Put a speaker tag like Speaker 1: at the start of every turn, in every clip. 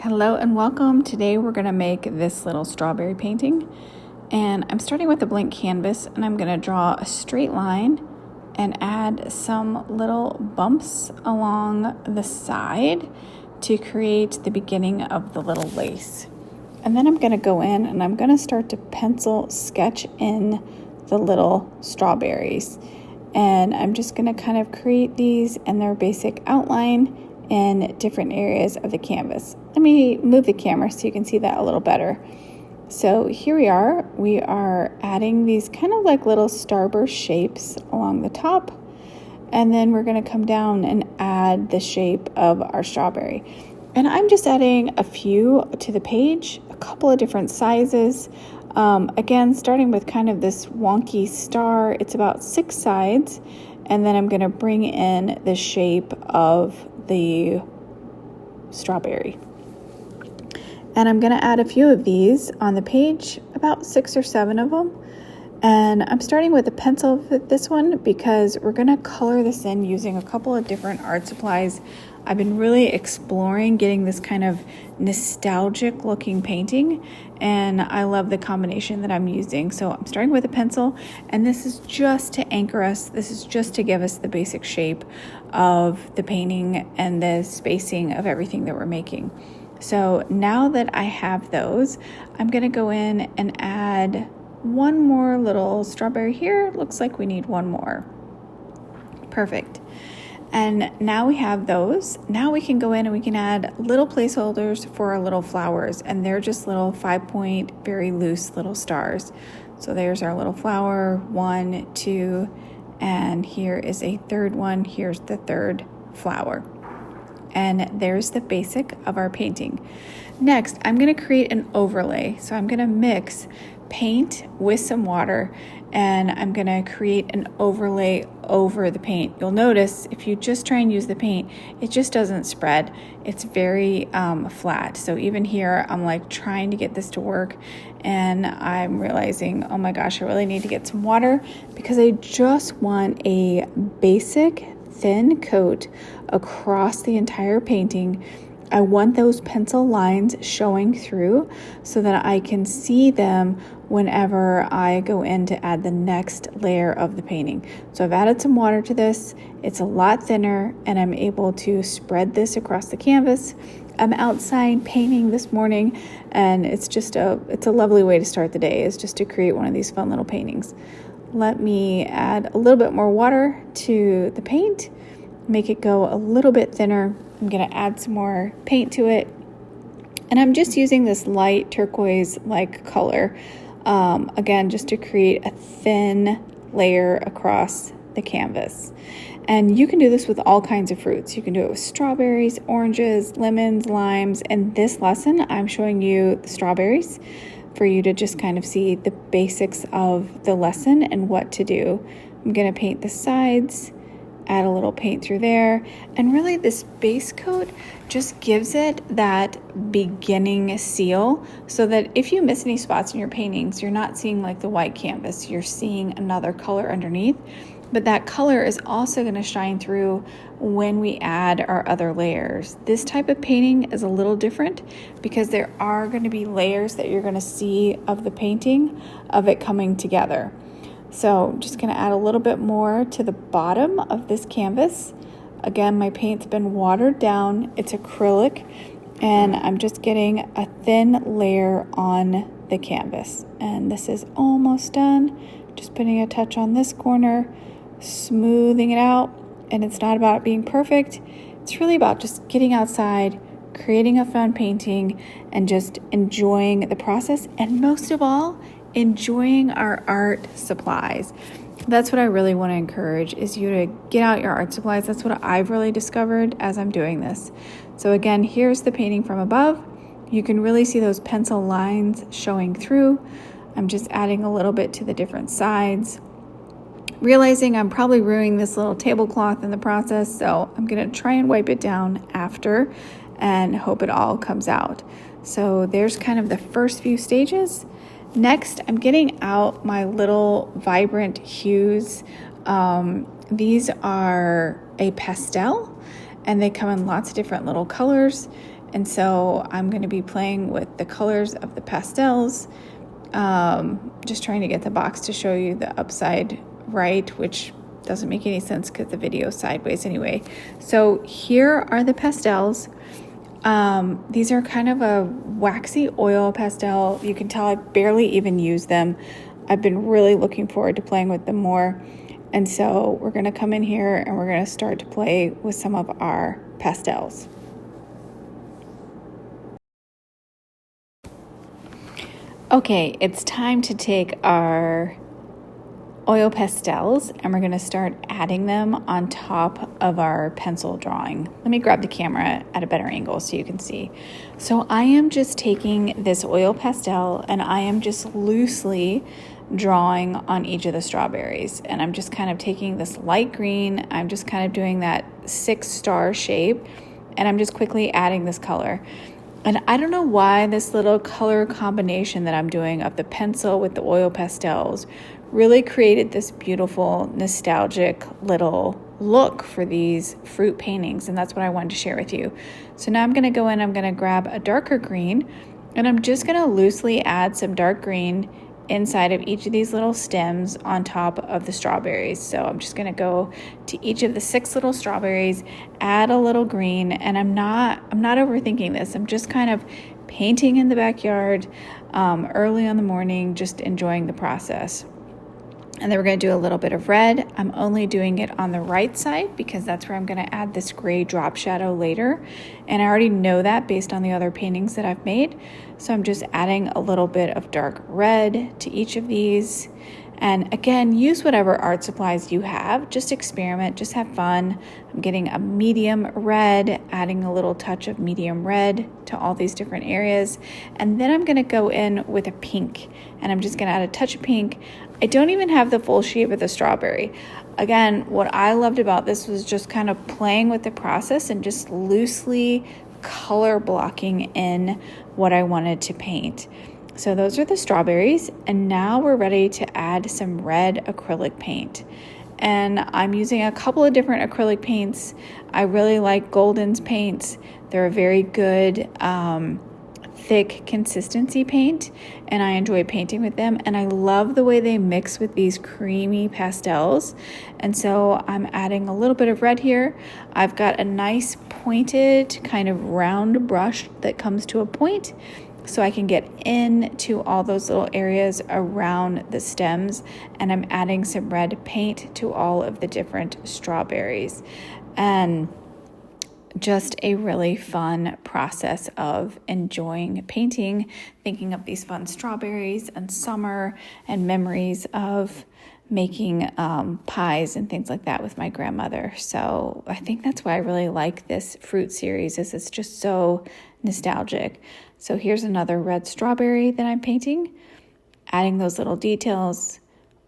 Speaker 1: Hello and welcome. Today we're going to make this little strawberry painting, and I'm starting with a blank canvas, and I'm going to draw a straight line and add some little bumps along the side to create the beginning of the little lace. And then I'm going to go in and I'm going to start to pencil sketch in the little strawberries, and I'm just going to kind of create these in their basic outline in different areas of the canvas. Let me move the camera so you can see that a little better. So here we are adding these kind of like little starburst shapes along the top, and then we're going to come down and add the shape of our strawberry. And I'm just adding a few to the page, a couple of different sizes. Again, starting with kind of this wonky star, it's about 6 sides, and then I'm going to bring in the shape of the strawberry. And I'm going to add a few of these on the page, about 6 or 7 of them. And I'm starting with a pencil for this one because we're going to color this in using a couple of different art supplies. I've been really exploring getting this kind of nostalgic looking painting, and I love the combination that I'm using. So I'm starting with a pencil, and this is just to anchor us. This is just to give us the basic shape of the painting and the spacing of everything that we're making. So now that I have those, I'm going to go in and add one more little strawberry here. Looks like we need one more. Perfect. And now we have those. Now we can go in and we can add little placeholders for our little flowers, and they're just little 5-point, very loose little stars. So there's our little flower, 1, 2, and here is a third one. Here's the third flower. And there's the basic of our painting. Next, I'm going to create an overlay. So I'm going to mix paint with some water, and I'm going to create an overlay over the paint. You'll notice if you just try and use the paint, it just doesn't spread. It's very flat. So even here, I'm like trying to get this to work, and I'm realizing, oh my gosh, I really need to get some water because I just want a basic thin coat across the entire painting. I want those pencil lines showing through so that I can see them whenever I go in to add the next layer of the painting. So I've added some water to this. It's a lot thinner, and I'm able to spread this across the canvas. I'm outside painting this morning, and it's a lovely way to start the day, is just to create one of these fun little paintings. Let me add a little bit more water to the paint, make it go a little bit thinner. I'm going to add some more paint to it. And I'm just using this light turquoise-like color, again, just to create a thin layer across the canvas. And you can do this with all kinds of fruits. You can do it with strawberries, oranges, lemons, limes. And this lesson, I'm showing you the strawberries for you to just kind of see the basics of the lesson and what to do. I'm going to paint the sides, add a little paint through there, and really this base coat just gives it that beginning seal so that if you miss any spots in your paintings, you're not seeing like the white canvas, you're seeing another color underneath. But that color is also going to shine through when we add our other layers. This type of painting is a little different because there are going to be layers that you're going to see of the painting, of it coming together. So I'm just going to add a little bit more to the bottom of this canvas. Again, my paint's been watered down. It's acrylic, and I'm just getting a thin layer on the canvas. And this is almost done. Just putting a touch on this corner, smoothing it out. And it's not about it being perfect. It's really about just getting outside, creating a fun painting, and just enjoying the process. And most of all, enjoying our art supplies. That's what I really want to encourage, is you to get out your art supplies. That's what I've really discovered as I'm doing this. So again, here's the painting from above. You can really see those pencil lines showing through. I'm just adding a little bit to the different sides, realizing I'm probably ruining this little tablecloth in the process, so I'm going to try and wipe it down after and hope it all comes out. So there's kind of the first few stages. Next, I'm getting out my little vibrant hues. These are a pastel, and they come in lots of different little colors. And so I'm going to be playing with the colors of the pastels, just trying to get the box to show you the upside right, which doesn't make any sense because the video is sideways anyway. So here are the pastels. These are kind of a waxy oil pastel. You can tell I barely even use them. I've been really looking forward to playing with them more. And so we're going to come in here and we're going to start to play with some of our pastels. Okay, it's time to take our oil pastels and we're going to start adding them on top of our pencil drawing. Let me grab the camera at a better angle so you can see. So I am just taking this oil pastel and I am just loosely drawing on each of the strawberries, and I'm just kind of taking this light green, I'm just kind of doing that 6-star shape, and I'm just quickly adding this color. And I don't know why this little color combination that I'm doing of the pencil with the oil pastels really created this beautiful, nostalgic little look for these fruit paintings, and that's what I wanted to share with you. So now I'm going to go in, I'm going to grab a darker green, and I'm just going to loosely add some dark green inside of each of these little stems on top of the strawberries. So I'm just going to go to each of the 6 little strawberries, add a little green, and I'm not overthinking this. I'm just kind of painting in the backyard early in the morning, just enjoying the process. And then we're going to do a little bit of red. I'm only doing it on the right side because that's where I'm going to add this gray drop shadow later. And I already know that based on the other paintings that I've made. So I'm just adding a little bit of dark red to each of these. And again, use whatever art supplies you have. Just experiment, just have fun. I'm getting a medium red, adding a little touch of medium red to all these different areas. And then I'm going to go in with a pink, and I'm just going to add a touch of pink. I don't even have the full shape of the strawberry. Again, what I loved about this was just kind of playing with the process and just loosely color blocking in what I wanted to paint. So those are the strawberries, and now we're ready to add some red acrylic paint. And I'm using a couple of different acrylic paints. I really like Golden's paints. They're a very good thick consistency paint, and I enjoy painting with them, and I love the way they mix with these creamy pastels. And so I'm adding a little bit of red here. I've got a nice pointed kind of round brush that comes to a point, so I can get into all those little areas around the stems, and I'm adding some red paint to all of the different strawberries. And just a really fun process of enjoying painting, thinking of these fun strawberries and summer and memories of making pies and things like that with my grandmother. So I think that's why I really like this fruit series, is it's just so nostalgic. So here's another red strawberry that I'm painting, adding those little details,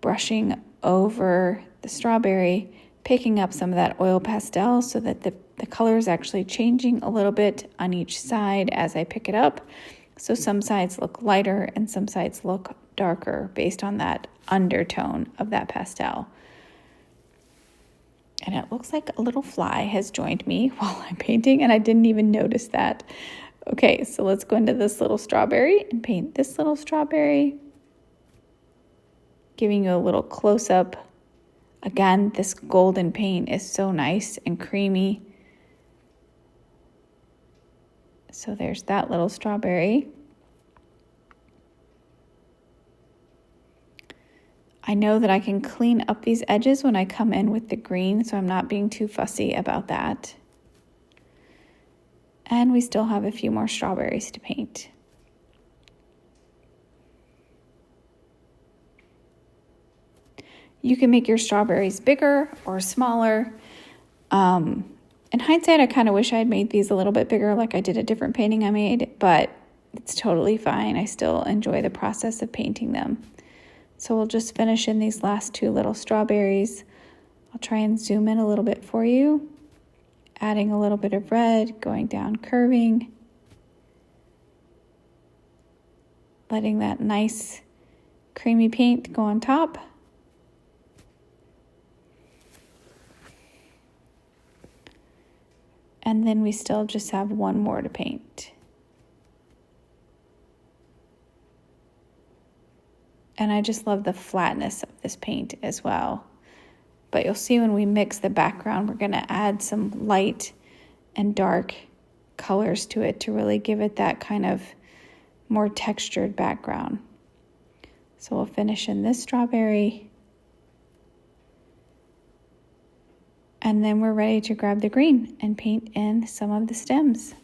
Speaker 1: brushing over the strawberry, picking up some of that oil pastel so that the color is actually changing a little bit on each side as I pick it up. So some sides look lighter and some sides look darker based on that undertone of that pastel. And it looks like a little fly has joined me while I'm painting, and I didn't even notice that. Okay, so let's go into this little strawberry and paint this little strawberry, giving you a little close-up. Again, this golden paint is so nice and creamy. So there's that little strawberry. I know that I can clean up these edges when I come in with the green, so I'm not being too fussy about that. And we still have a few more strawberries to paint. You can make your strawberries bigger or smaller. In hindsight, I kind of wish I had made these a little bit bigger, like I did a different painting I made, but it's totally fine. I still enjoy the process of painting them. So we'll just finish in these last 2 little strawberries. I'll try and zoom in a little bit for you, adding a little bit of red, going down, curving, letting that nice creamy paint go on top. And then we still just have one more to paint. And I just love the flatness of this paint as well. But you'll see when we mix the background, we're gonna add some light and dark colors to it to really give it that kind of more textured background. So we'll finish in this strawberry. And then we're ready to grab the green and paint in some of the stems.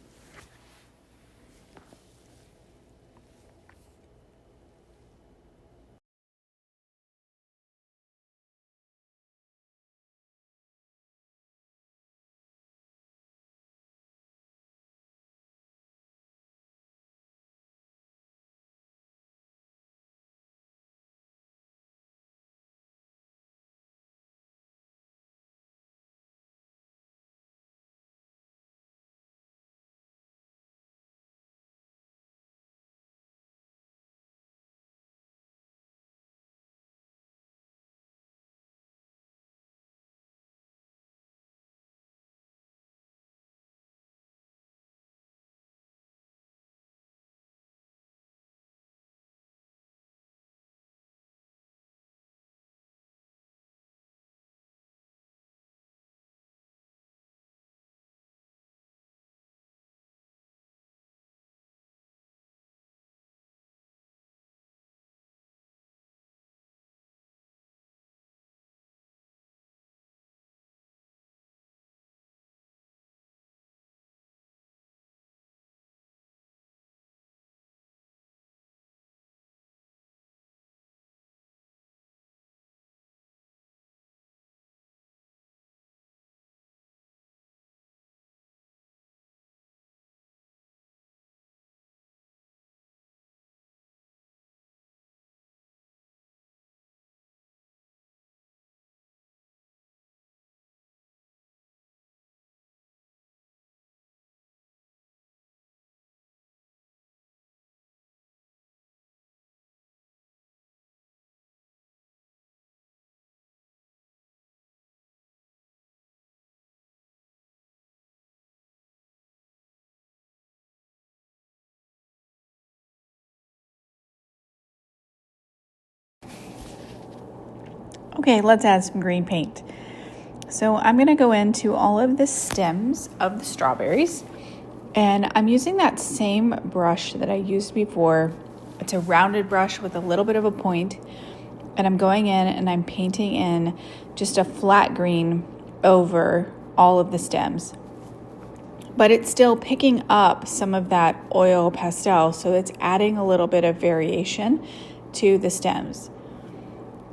Speaker 1: Okay, let's add some green paint. So I'm gonna go into all of the stems of the strawberries, and I'm using that same brush that I used before. It's a rounded brush with a little bit of a point, and I'm going in and I'm painting in just a flat green over all of the stems. But it's still picking up some of that oil pastel, so it's adding a little bit of variation to the stems.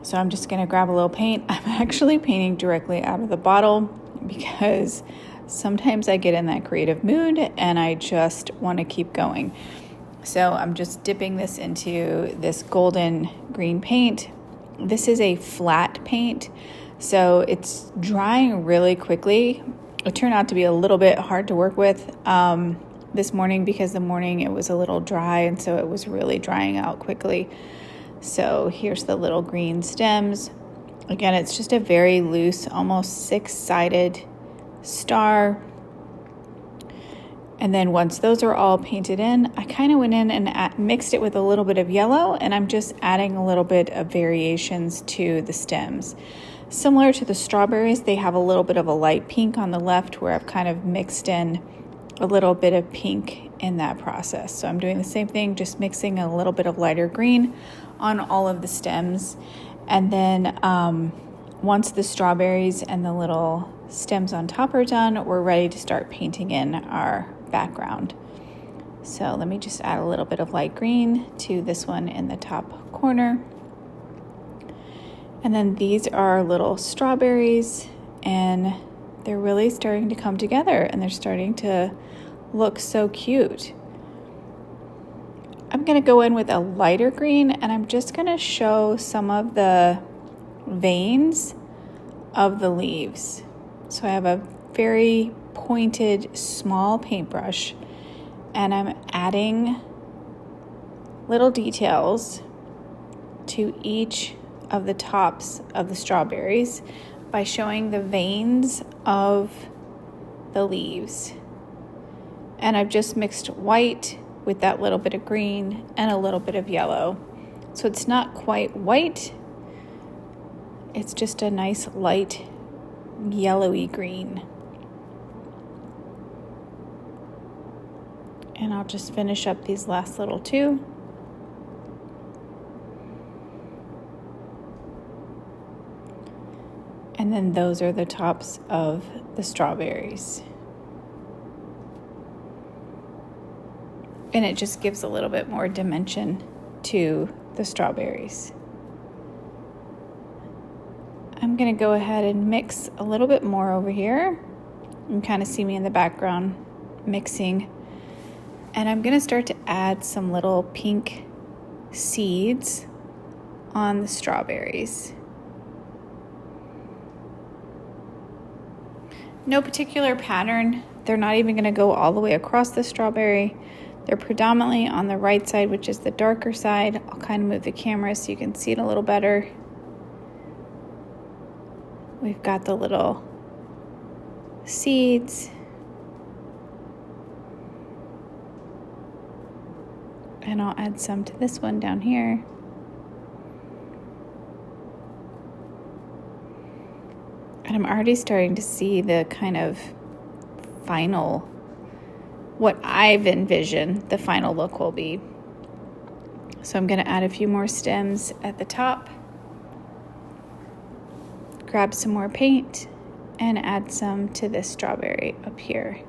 Speaker 1: So I'm just gonna grab a little paint. I'm actually painting directly out of the bottle because sometimes I get in that creative mood and I just wanna keep going. So I'm just dipping this into this golden green paint. This is a flat paint, so it's drying really quickly. It turned out to be a little bit hard to work with this morning because the morning it was a little dry, and so it was really drying out quickly. So here's the little green stems. Again, it's just a very loose, almost six-sided star. And then once those are all painted in, I kind of went in and mixed it with a little bit of yellow, and I'm just adding a little bit of variations to the stems. Similar to the strawberries, they have a little bit of a light pink on the left where I've kind of mixed in a little bit of pink in that process. So I'm doing the same thing, just mixing a little bit of lighter green on all of the stems. And then once the strawberries and the little stems on top are done, we're ready to start painting in our background. So let me just add a little bit of light green to this one in the top corner. And then these are little strawberries, and they're really starting to come together and they're starting to look so cute. I'm going to go in with a lighter green, and I'm just going to show some of the veins of the leaves. So I have a very pointed small paintbrush, and I'm adding little details to each of the tops of the strawberries by showing the veins of the leaves. And I've just mixed white with that little bit of green and a little bit of yellow. So it's not quite white, it's just a nice light yellowy green. And I'll just finish up these last little two. And then those are the tops of the strawberries. And it just gives a little bit more dimension to the strawberries. I'm gonna go ahead and mix a little bit more over here. You can kind of see me in the background mixing. And I'm gonna start to add some little pink seeds on the strawberries. No particular pattern. They're not even gonna go all the way across the strawberry. They're predominantly on the right side, which is the darker side. I'll kind of move the camera so you can see it a little better. We've got the little seeds. And I'll add some to this one down here. And I'm already starting to see the kind of final, what I've envisioned the final look will be. So I'm gonna add a few more stems at the top, grab some more paint, and add some to this strawberry up here.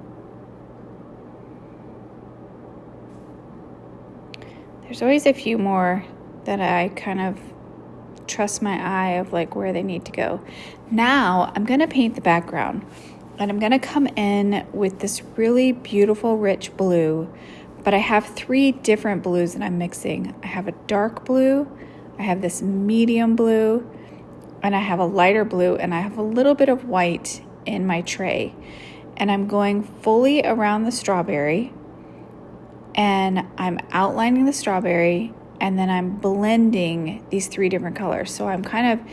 Speaker 1: There's always a few more that I kind of trust my eye of like where they need to go. Now I'm gonna paint the background. And I'm gonna come in with this really beautiful rich blue, but I have three different blues that I'm mixing. I have a dark blue, I have this medium blue, and I have a lighter blue, and I have a little bit of white in my tray. And I'm going fully around the strawberry, and I'm outlining the strawberry, and then I'm blending these three different colors. So I'm kind of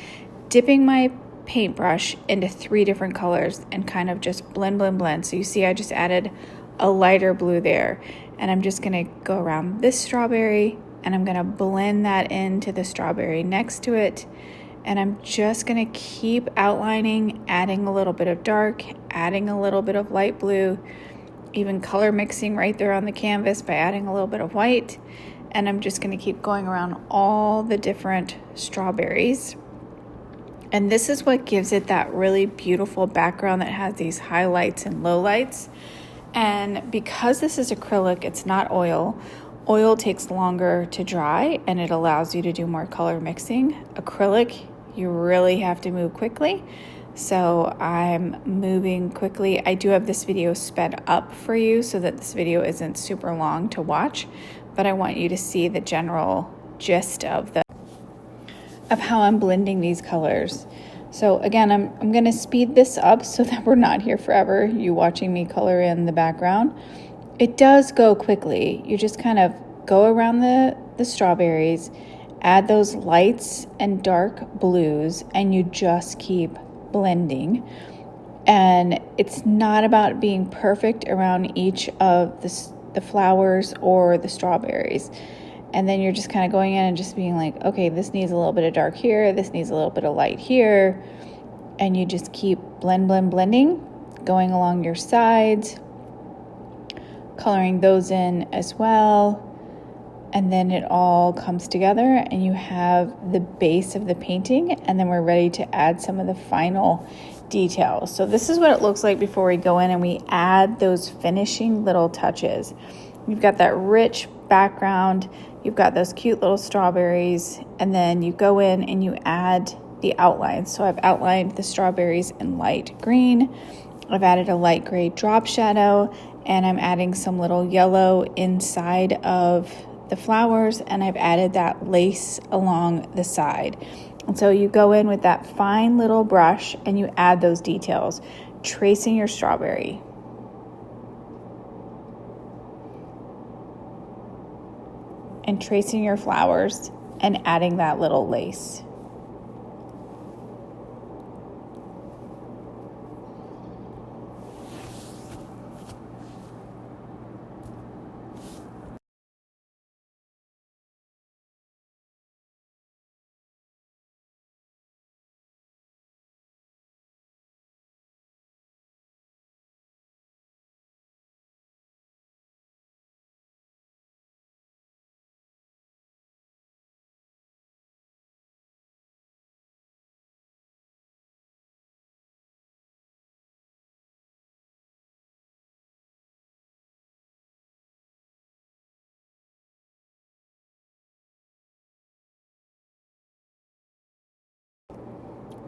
Speaker 1: dipping my paintbrush into three different colors and kind of just blend. So you see I just added a lighter blue there, and I'm just gonna go around this strawberry and I'm gonna blend that into the strawberry next to it, and I'm just gonna keep outlining, adding a little bit of dark, adding a little bit of light blue, even color mixing right there on the canvas by adding a little bit of white. And I'm just gonna keep going around all the different strawberries. And this is what gives it that really beautiful background that has these highlights and lowlights. And because this is acrylic, it's not oil. Oil takes longer to dry and it allows you to do more color mixing. Acrylic, you really have to move quickly. So I'm moving quickly. I do have this video sped up for you so that this video isn't super long to watch, but I want you to see the general gist of how I'm blending these colors. So again, I'm gonna speed this up so that we're not here forever, you watching me color in the background. It does go quickly. You just kind of go around the strawberries, add those lights and dark blues, and you just keep blending. And it's not about being perfect around each of the flowers or the strawberries. And then you're just kind of going in and just being like, okay, this needs a little bit of dark here, this needs a little bit of light here. And you just keep blending, going along your sides, coloring those in as well. And then it all comes together and you have the base of the painting, and then we're ready to add some of the final details. So this is what it looks like before we go in and we add those finishing little touches. You've got that rich background, you've got those cute little strawberries, and then you go in and you add the outlines. So I've outlined the strawberries in light green, I've added a light gray drop shadow, and I'm adding some little yellow inside of the flowers, and I've added that lace along the side. And so you go in with that fine little brush and you add those details, tracing your strawberry. And tracing your flowers and adding that little lace.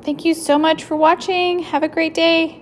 Speaker 1: Thank you so much for watching. Have a great day.